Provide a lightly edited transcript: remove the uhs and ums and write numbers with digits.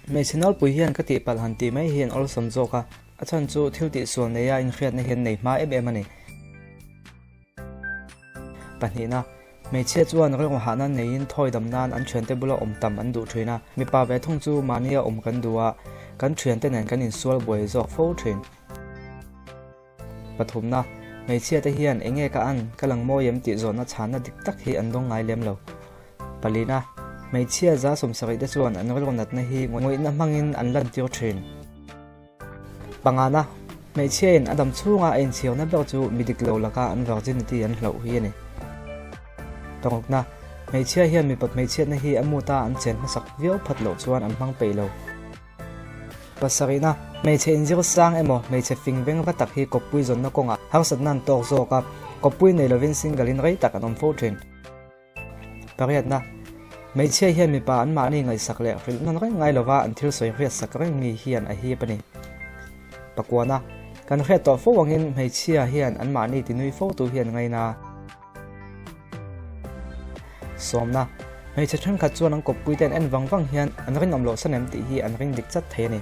mấy sinh ol bùi hiền cái tiệp bát hàn tì mấy hiền ol sầm zoka à chân chú thiếu tị xuồng này in khiết này hiền này má em anh bạn hiện na mấy chiếc chuan rồi họ nan này in thôi đầm nan anh chuyển tới bula tầm anh đủ chuyện na mi pa về thông chú mania cần đua cần chuyển tới này cần in xuôi bùi dọc phố chuyện bát hôm na mấy chiếc tới hiền anh nghe cả anh cái lần môi em tị rồi nó chán nó đứt tắc hi anh đông ngay lem lâu bạn lý na mấy chiếc giá sum sợi tới chuan anh rồi nát này hi ngồi nằm mangin anh lần tiêu chuyện bằng anh na mấy chiếc anh đâm chu nga anh chiều nó bảo chú mi đứt lâu là cả anh vào trên thì anh lâu hi này tông na mấy chiếc hiền mi bật mấy chiếc này hi amu ta anh chen masak viau phat lo chuan anh mang pe lo pasarina mấy chiếc in zero sang emo mấy chiếc phình veng vắt tak hi kopui zon na konga har sat nan tok zo ka kopui nei lovin singalin rei tak anom fo train pariat na mấy chiếc hiền mi pa an ma ni ngai sak le ril nan rei ngai lova an thil soi riat sak reng mi hian a hi pani pakwana kan hret to fo wangin mấy chiếc hian an ma ni tinui fo tu hian ngai na xóm na mấy chiếc chân khát chuan ang copui ten en vang vang hian an rin om lo sanem ti hi an ring dik chat the ni